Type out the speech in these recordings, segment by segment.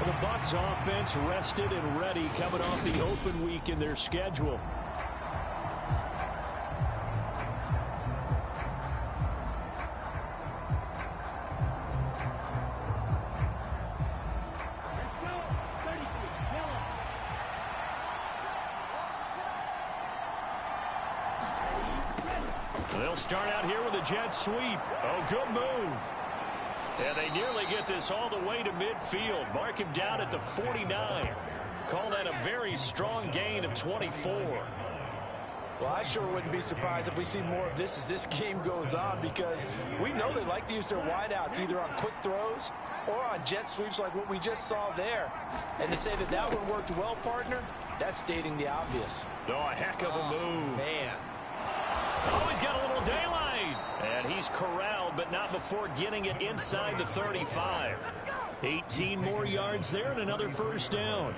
the Bucs offense rested and ready coming off the open week in their schedule. They'll start out here with a jet sweep. Oh, good move. And they nearly get this all the way to midfield. Mark him down at the 49. Call that a very strong gain of 24. Well, I sure wouldn't be surprised if we see more of this as this game goes on, because we know they like to use their wideouts either on quick throws or on jet sweeps like what we just saw there. And to say that that one worked well, partner, that's stating the obvious. Oh, a heck of a move. Man. Oh, he's got a little daylight. And he's corralled, but not before getting it inside the 35. 18 more yards there and another first down.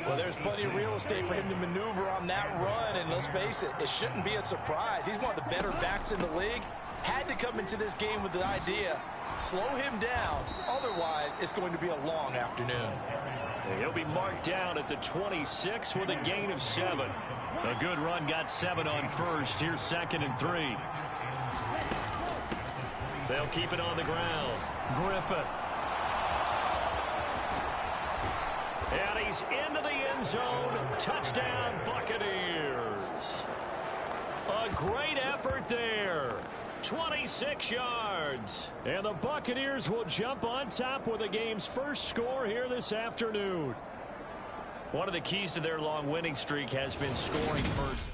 Well, there's plenty of real estate for him to maneuver on that run, and let's face it, it shouldn't be a surprise. He's one of the better backs in the league. Had to come into this game with the idea, slow him down, otherwise it's going to be a long afternoon. He'll be marked down at the 26 with a gain of 7. A good run, got 7 on first. Here's 2nd and 3. They'll keep it on the ground. Griffin. And he's into the end zone. Touchdown, Buccaneers. A great effort there. 26 yards. And the Buccaneers will jump on top with the game's first score here this afternoon. One of the keys to their long winning streak has been scoring first.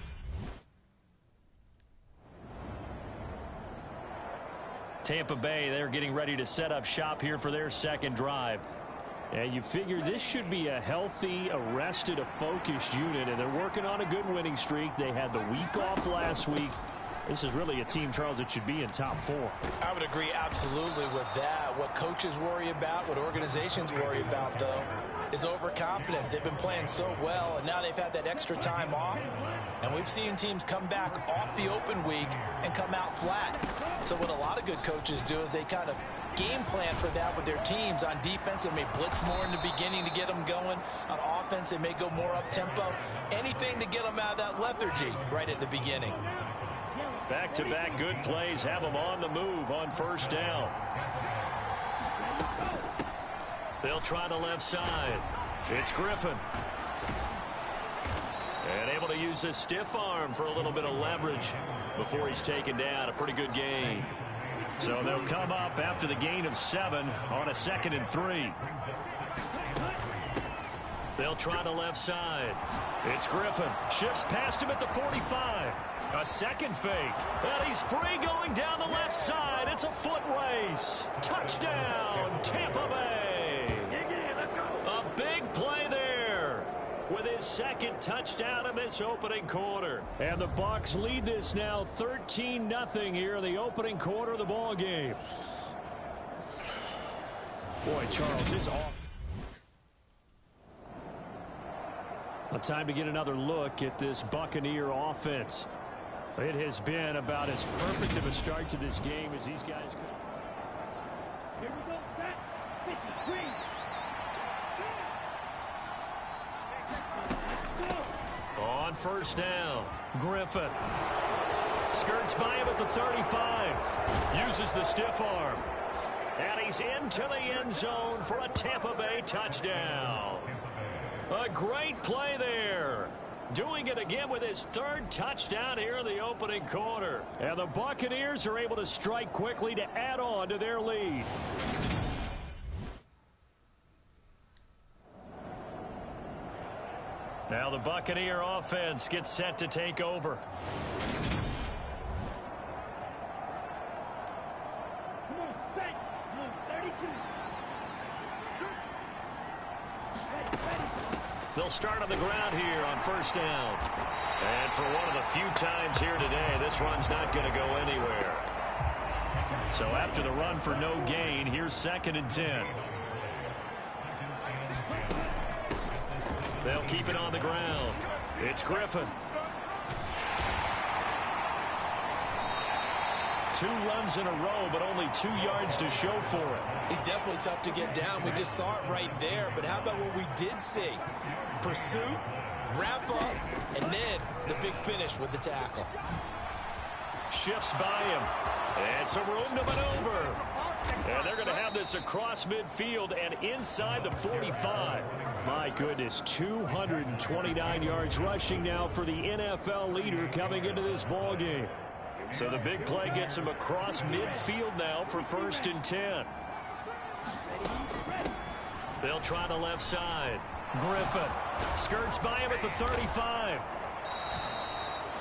Tampa Bay, they're getting ready to set up shop here for their second drive. And you figure this should be a healthy, a rested, a focused unit, and they're working on a good winning streak. They had the week off last week. This is really a team, Charles, that should be in top 4. I would agree absolutely with that. What coaches worry about, what organizations worry about, though, is overconfidence. They've been playing so well, and now they've had that extra time off. And we've seen teams come back off the open week and come out flat. So what a lot of good coaches do is they kind of game plan for that with their teams. On defense, they may blitz more in the beginning to get them going. On offense, they may go more up-tempo. Anything to get them out of that lethargy right at the beginning. Back-to-back good plays have them on the move on first down. They'll try the left side. It's Griffin. And able to use his stiff arm for a little bit of leverage before he's taken down. A pretty good gain. So they'll come up after the gain of 7 on a 2nd and 3. They'll try the left side. It's Griffin. Shifts past him at the 45. A second fake. And he's free going down the left side. It's a foot race. Touchdown, Tampa Bay. A big play there with his second touchdown in this opening quarter. And the Bucs lead this now 13-0 here in the opening quarter of the ball game. Boy, Charles is off. A time to get another look at this Buccaneer offense. It has been about as perfect of a start to this game as these guys could. Here we go, set, 53. On first down, Griffin. Skirts by him at the 35. Uses the stiff arm. And he's into the end zone for a Tampa Bay touchdown. A great play there. Doing it again with his 3rd touchdown here in the opening quarter. And the Buccaneers are able to strike quickly to add on to their lead. Now the Buccaneer offense gets set to take over. They'll start on the ground here on first down. And for one of the few times here today, this run's not going to go anywhere. So after the run for no gain, here's 2nd and 10. They'll keep it on the ground. It's Griffin. 2 runs in a row, but only 2 yards to show for it. He's definitely tough to get down. We just saw it right there. But how about what we did see? Pursuit, wrap up, and then the big finish with the tackle. Shifts by him. And some room to maneuver. And they're going to have this across midfield and inside the 45. My goodness, 229 yards rushing now for the NFL leader coming into this ball game. So the big play gets him across midfield now for 1st and 10. They'll try the left side. Griffin skirts by him at the 35.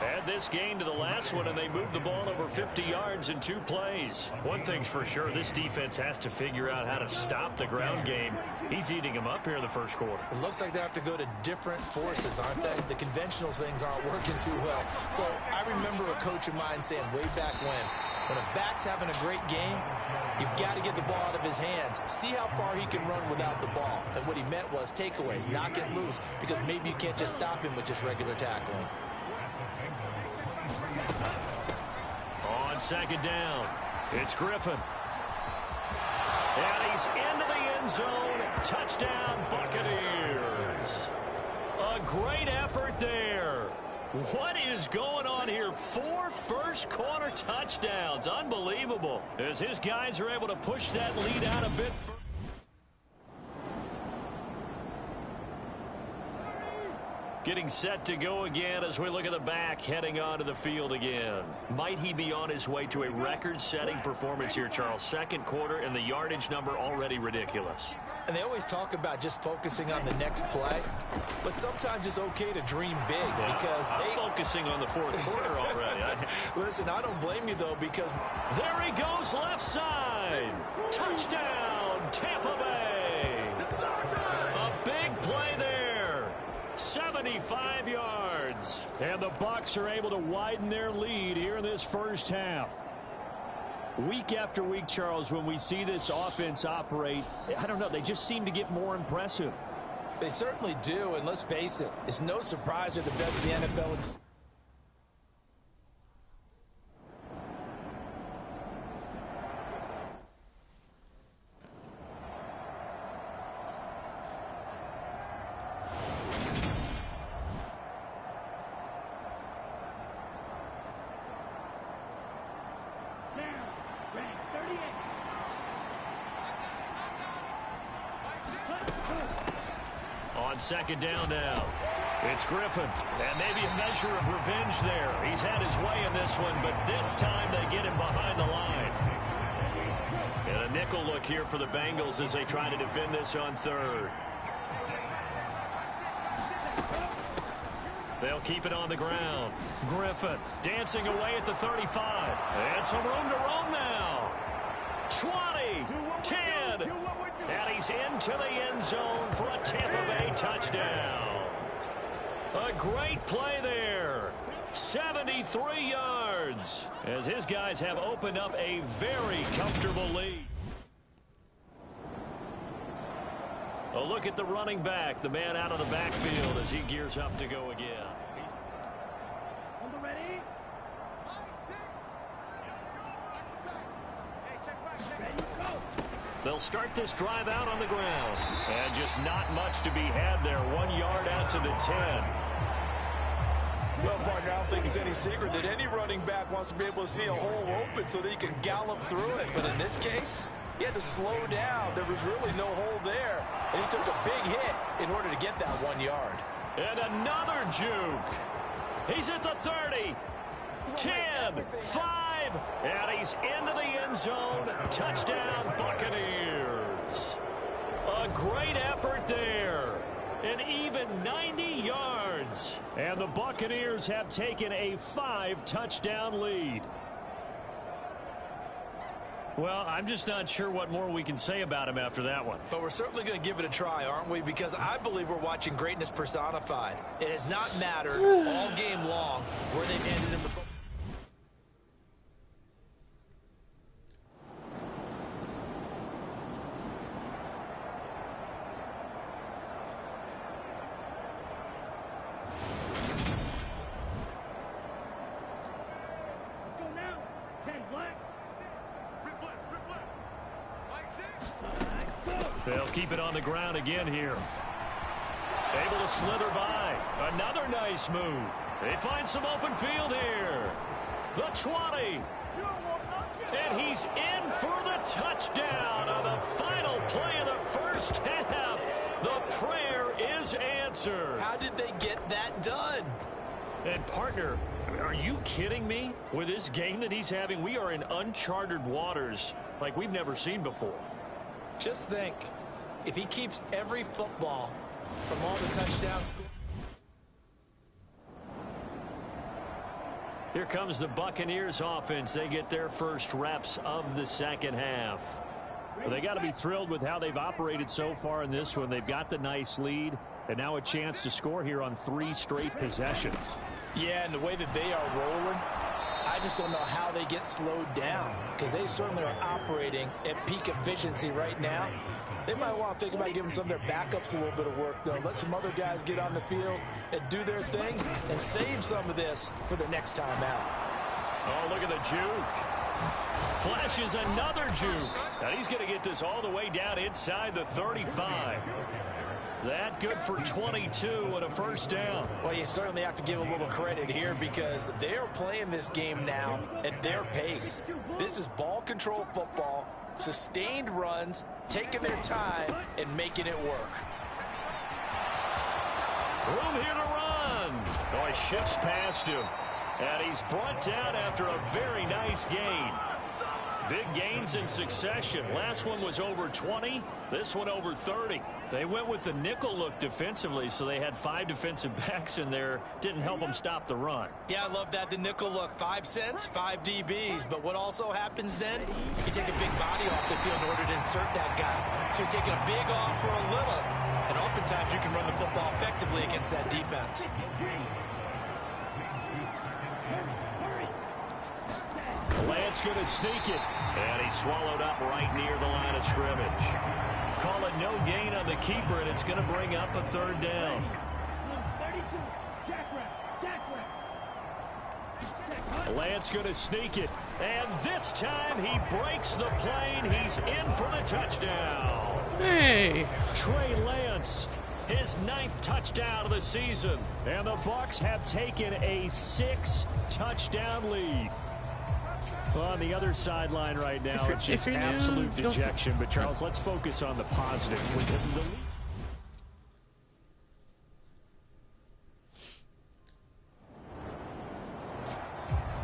Add this game to the last one, and they moved the ball over 50 yards in 2 plays. One thing's for sure, this defense has to figure out how to stop the ground game. He's eating them up here in the first quarter. It looks like they have to go to different forces, aren't they? The conventional things aren't working too well. So I remember a coach of mine saying way back when a back's having a great game, you've got to get the ball out of his hands. See how far he can run without the ball. And what he meant was takeaways, knock it loose, because maybe you can't just stop him with just regular tackling. On 2nd down, it's Griffin. And he's into the end zone. Touchdown, Buccaneers. A great effort there. What is going on here? 4 first-quarter touchdowns. Unbelievable. As his guys are able to push that lead out a bit further. Getting set to go again as we look at the back heading onto the field again. Might he be on his way to a record-setting performance here, Charles? 2nd quarter and the yardage number already ridiculous. And they always talk about just focusing on the next play, but sometimes it's okay to dream big because I'm focusing on the 4th quarter already. Listen, I don't blame you, though, because there he goes left side. Touchdown, Tampa Bay. A big play there. 75 yards. And the Bucs are able to widen their lead here in this first half. Week after week, Charles, when we see this offense operate, I don't know, they just seem to get more impressive. They certainly do, and let's face it, it's no surprise they're the best in the NFL. On 2nd down now, it's Griffin. And maybe a measure of revenge there. He's had his way in this one, but this time they get him behind the line. And a nickel look here for the Bengals as they try to defend this on 3rd. They'll keep it on the ground. Griffin dancing away at the 35. And some room to roam now. 20, 10, and he's into the end zone for a Tampa Bay touchdown. A great play there. 73 yards as his guys have opened up a very comfortable lead. A look at the running back, the man out of the backfield as he gears up to go again. They'll start this drive out on the ground. And just not much to be had there. 1 yard out to the 10. Well, partner, I don't think it's any secret that any running back wants to be able to see a hole open so that he can gallop through it. But in this case, he had to slow down. There was really no hole there. And he took a big hit in order to get that 1 yard. And another juke. He's at the 30. 10, 5, and he's into the end zone. Touchdown, Buccaneers. A great effort there. An even 90 yards. And the Buccaneers have taken a 5-touchdown lead. Well, I'm just not sure what more we can say about him after that one. But we're certainly going to give it a try, aren't we? Because I believe we're watching greatness personified. It has not mattered all game long where they've ended him. Go now, 10 black. They'll keep it on the ground again here. Able to slither by. Another nice move. They find some open field here. The 20. And he's in for the touchdown on the final play of the first half. The prayer is answered. How did they get that done? And partner, are you kidding me? With this game that he's having, we are in uncharted waters like we've never seen before. Just think, if he keeps every football from all the touchdowns. Here comes the Buccaneers offense. They get their first reps of the second half. Well, they got to be thrilled with how they've operated so far in this one. They've got the nice lead, and now a chance to score here on 3 straight possessions. Yeah, and the way that they are rolling, I just don't know how they get slowed down, because they certainly are operating at peak efficiency right now. They might want to think about giving some of their backups a little bit of work, though. Let some other guys get on the field and do their thing and save some of this for the next time out. Oh, look at the juke. Flashes another juke. And he's going to get this all the way down inside the 35. That good for 22 and a first down. Well, you certainly have to give a little credit here because they are playing this game now at their pace. This is ball control football, sustained runs, taking their time and making it work. Room here to run. Oh, he shifts past him. And he's brought down after a very nice gain. Big gains in succession. Last one was over 20. This one over 30. They went with the nickel look defensively, so they had 5 defensive backs in there. Didn't help them stop the run. Yeah, I love that. The nickel look. 5 cents, 5 DBs. But what also happens then, you take a big body off the field in order to insert that guy. So you're taking a big off for a little. And oftentimes you can run the football effectively against that defense. Lance going to sneak it. And he's swallowed up right near the line of scrimmage. Call it no gain on the keeper, and it's going to bring up a 3rd down. Lance going to sneak it. And this time he breaks the plane. He's in for the touchdown. Hey. Trey Lance, his 9th touchdown of the season. And the Bucs have taken a 6-touchdown lead. Well, on the other sideline right now, it's just absolute dejection. But, Charles, let's focus on the positive.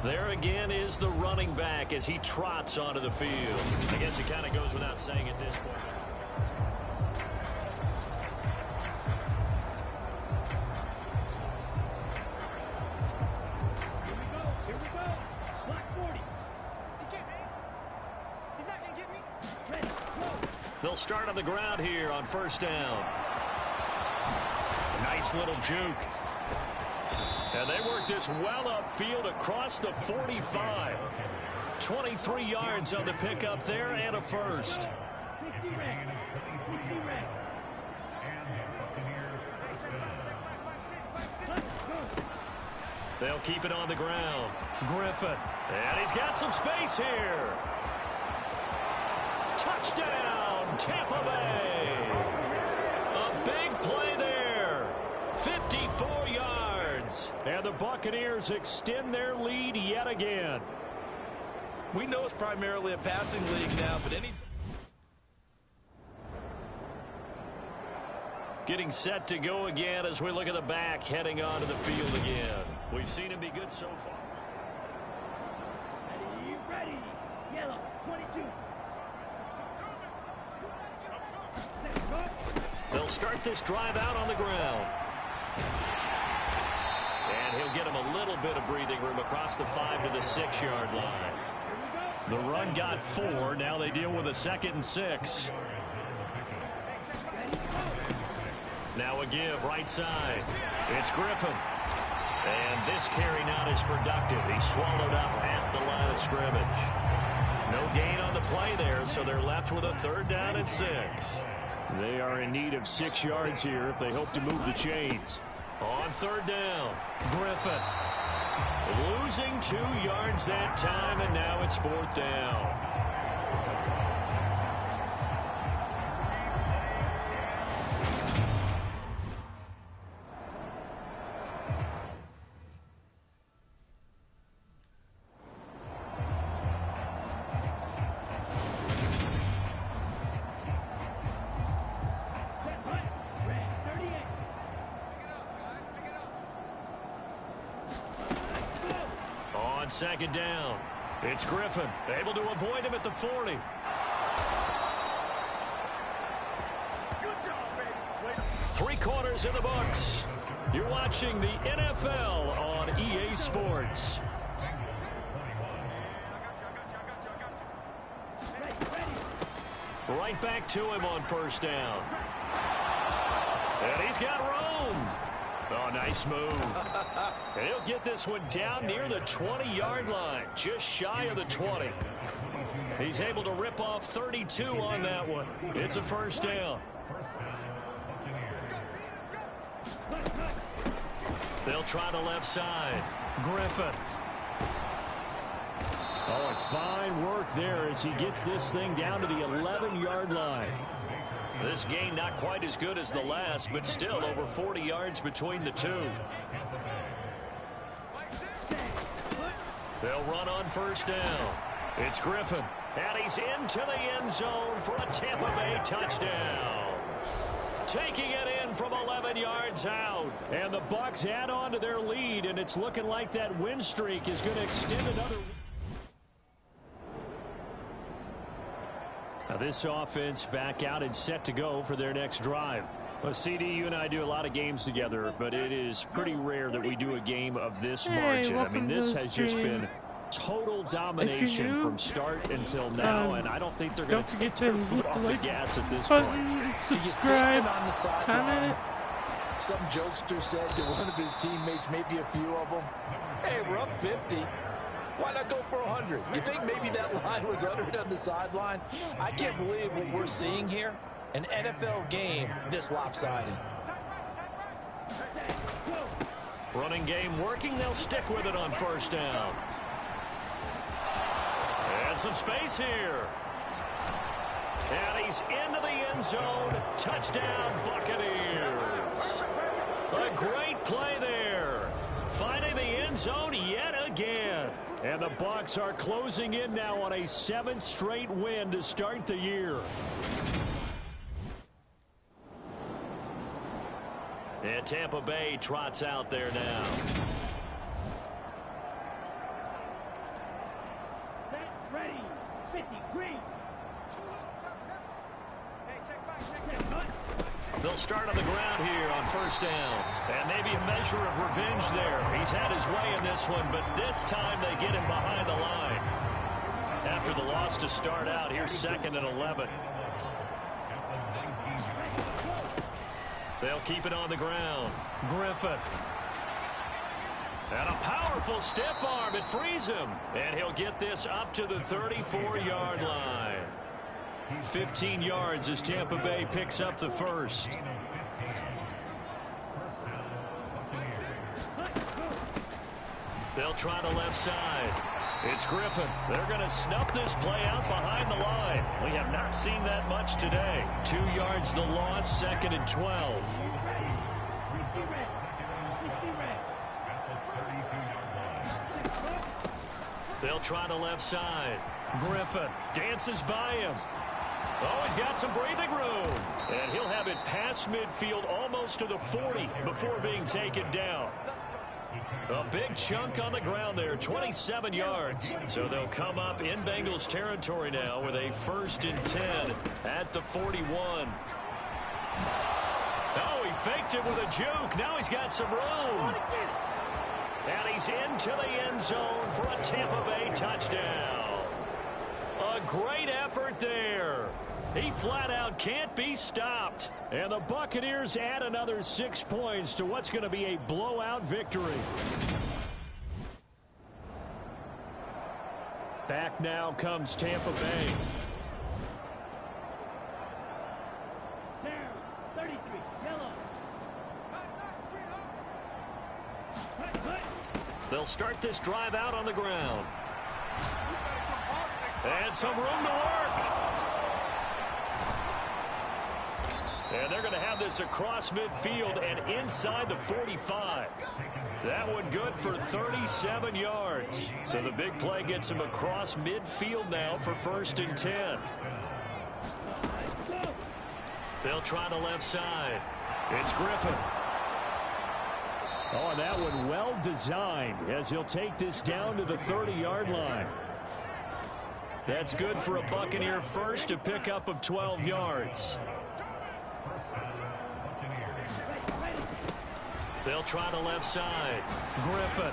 There again is the running back as he trots onto the field. I guess it kind of goes without saying at this point. They'll start on the ground here on 1st down. Nice little juke. And they work this well upfield across the 45. 23 yards on the pickup there and a first. They'll keep it on the ground. Griffin. And he's got some space here. Touchdown, Tampa Bay. A big play there. 54 yards. And the Buccaneers extend their lead yet again. We know it's primarily a passing league now, but getting set to go again as we look at the back heading onto the field again. We've seen him be good so far. Ready. Yellow, 22. They'll start this drive out on the ground. And he'll get him a little bit of breathing room across the 5 to the 6-yard line. The run got 4. Now they deal with a 2nd and 6. Now a give right side. It's Griffin. And this carry not as productive. He's swallowed up at the line of scrimmage. No gain on the play there, so they're left with a 3rd down and 6. They are in need of 6 yards here if they hope to move the chains. On 3rd down, Griffin. Losing 2 yards that time, and now it's 4th down. On second down, it's Griffin, able to avoid him at the 40. Three quarters in the books. You're watching the NFL on EA Sports. Right back to him on first down. And he's got room. Oh, nice move. And he'll get this one down near the 20-yard line, just shy of the 20. He's able to rip off 32 on that one. It's a first down. They'll try the left side. Griffin. Oh, and fine work there as he gets this thing down to the 11-yard line. This gain not quite as good as the last, but still over 40 yards between the two. They'll run on first down. It's Griffin, and he's into the end zone for a Tampa Bay touchdown. Taking it in from 11 yards out. And the Bucs add on to their lead, and it's looking like that win streak is going to extend another. Now this offense back out and set to go for their next drive. Well, CD, you and I do a lot of games together, but it is pretty rare that we do a game of this margin. I mean, this has just been total domination from start until now, and I don't think they're going to take their foot off the gas at this point. Subscribe, comment. Some jokester said to one of his teammates, maybe a few of them, hey, we're up 50. Why not go for 100? You think maybe that line was uttered on the sideline? I can't believe what we're seeing here. An NFL game this lopsided. Running game working. They'll stick with it on first down. And some space here. And he's into the end zone. Touchdown, Buccaneers. A great play there. Finding the end zone yet again. And the Bucs are closing in now on a 7th straight win to start the year. And Tampa Bay trots out there now. Set, ready, 50, green. They'll start on the ground here on first down. And maybe a measure of revenge there. He's had his way in this one, but this time they get him behind the line. After the loss to start out, here's 2nd and 11. They'll keep it on the ground. Griffin. And a powerful stiff arm. It frees him. And he'll get this up to the 34-yard line. 15 yards as Tampa Bay picks up the first. They'll try the left side. It's Griffin. They're going to snuff this play out behind the line. We have not seen that much today. 2 yards the loss, 2nd and 12. They'll try the left side. Griffin dances by him. Oh, he's got some breathing room. And he'll have it past midfield almost to the 40 before being taken down. A big chunk on the ground there, 27 yards. So they'll come up in Bengals territory now with a 1st and 10 at the 41. Oh, he faked it with a juke. Now he's got some room. And he's into the end zone for a Tampa Bay touchdown. A great effort there. He flat out can't be stopped. And the Buccaneers add another 6 points to what's going to be a blowout victory. Back now comes Tampa Bay. Down, 33, yellow. They'll start this drive out on the ground. And some room to work. And they're going to have this across midfield and inside the 45. That one good for 37 yards. So the big play gets him across midfield now for 1st and 10. They'll try the left side. It's Griffin. Oh, and that one well designed as he'll take this down to the 30-yard line. That's good for a Buccaneer first, a pickup of 12 yards. They'll try the left side. Griffin.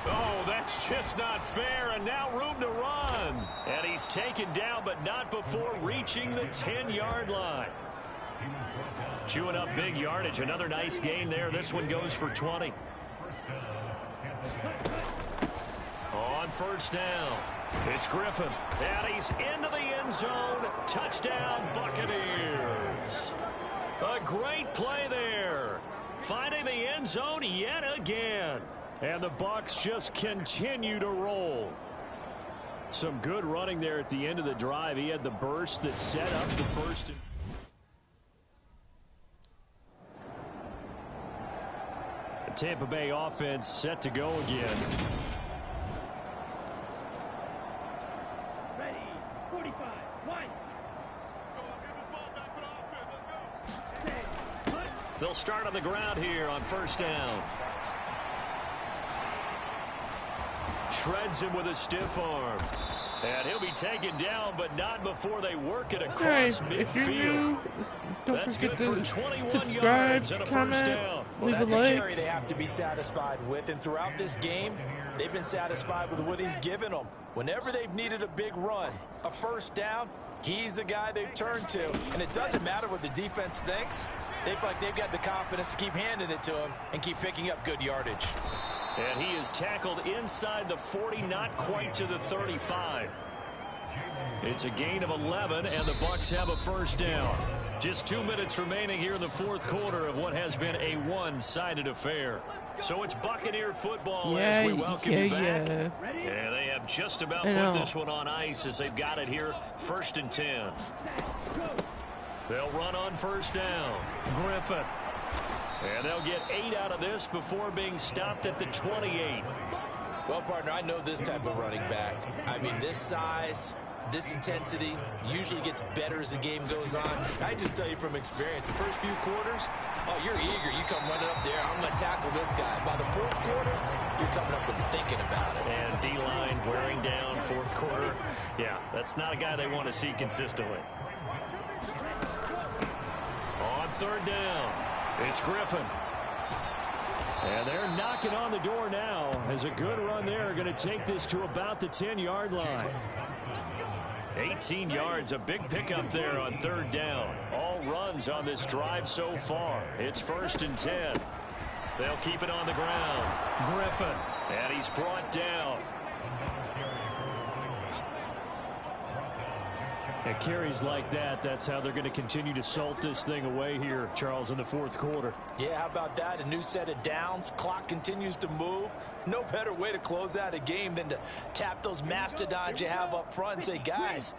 Oh, that's just not fair, and now room to run. And he's taken down, but not before reaching the 10-yard line. Chewing up big yardage. Another nice gain there. This one goes for 20. On first down, it's Griffin. And he's into the end zone. Touchdown, Buccaneers. A great play there. Finding the end zone yet again. And the Bucs just continue to roll. Some good running there at the end of the drive. He had the burst that set up the first. The Tampa Bay offense set to go again. Ready. 45. One. Let's get this ball back for the offense. Let's go. Set. Put. They'll start on the ground here on first down. Shreds him with a stiff arm. And he'll be taken down, but not before they work it across midfield. If you're new, don't That's forget good to for 21 subscribe, yards and a first comment, down. Well, leave a that's a like. carry they have to be satisfied with. And throughout this game, they've been satisfied with what he's given them. Whenever they've needed a big run, a first down, he's the guy they've turned to. And it doesn't matter what the defense thinks. They feel like they've got the confidence to keep handing it to him and keep picking up good yardage. And he is tackled inside the 40, not quite to the 35. It's a gain of 11, and the Bucs have a first down. Just 2 minutes remaining here in the fourth quarter of what has been a one-sided affair. So it's Buccaneer football as we welcome you back. Yeah, they have just about put this one on ice as they've got it here, 1st and 10. They'll run on first down. Griffin. And they'll get 8 out of this before being stopped at the 28. Well, partner, I know this type of running back. I mean, this size, this intensity usually gets better as the game goes on. I just tell you from experience, the first few quarters, oh, you're eager. You come running up there, I'm going to tackle this guy. By the fourth quarter, you're coming up and thinking about it. And D-line wearing down fourth quarter. Yeah, that's not a guy they want to see consistently. On third down, it's Griffin. And they're knocking on the door now as a good run there. Going to take this to about the 10-yard line. 18 yards, a big pickup there on third down. All runs on this drive so far. It's 1st and 10. They'll keep it on the ground. Griffin, and he's brought down. And carries like that, that's how they're going to continue to salt this thing away here, Charles, in the fourth quarter. Yeah, how about that? A new set of downs. Clock continues to move. No better way to close out a game than to tap those mastodons you have up front and say, guys,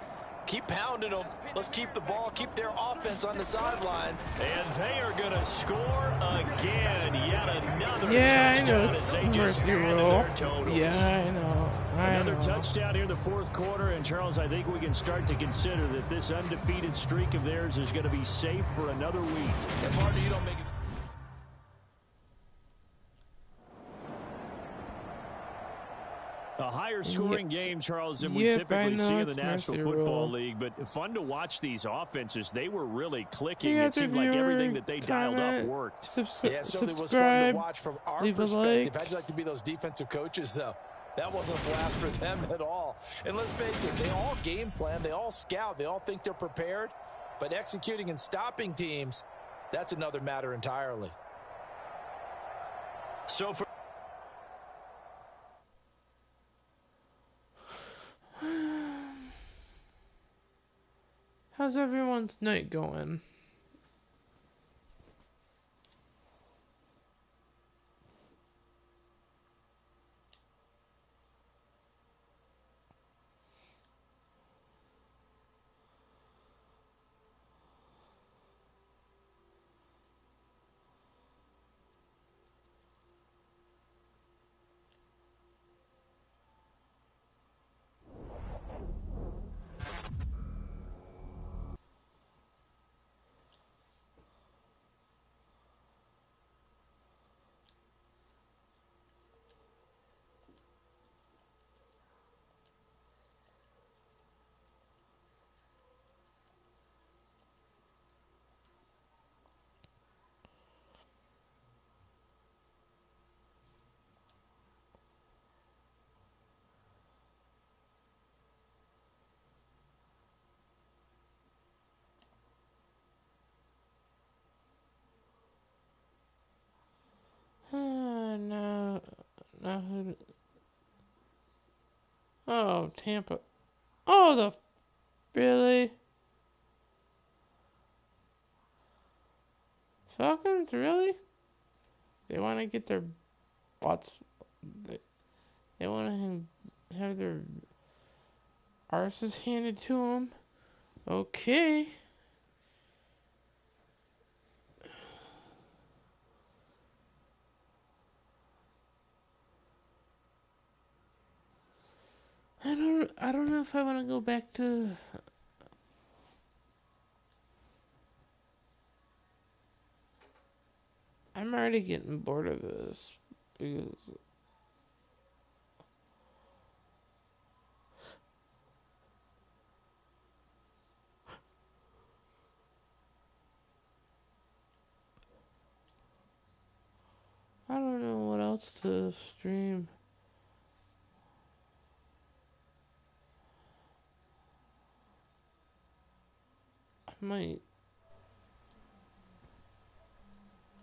keep pounding them. Let's keep the ball, keep their offense on the sideline. And they are going to score again. Yet another Yeah, I know touchdown it's as they just mercy added rule. their totals. Yeah, I know. Another touchdown here in the fourth quarter, and Charles, I think we can start to consider that this undefeated streak of theirs is going to be safe for another week. And partner, you don't make it. A higher scoring game, Charles, than we typically see in the National Football League. But fun to watch these offenses. They were really clicking. It seemed like everything that they dialed up worked. Yeah, it certainly was fun to watch from our perspective. How'd you like to be those defensive coaches, though? That wasn't a blast for them at all. And let's face it, they all game plan, they all scout, they all think they're prepared. But executing and stopping teams, that's another matter entirely. So for how's everyone's night going? Oh, Tampa. Oh, really? Falcons, really? They want to get their butts. They want to have their arses handed to them. Okay. I don't know if I want to go back to. I'm already getting bored of this because I don't know what else to stream. I might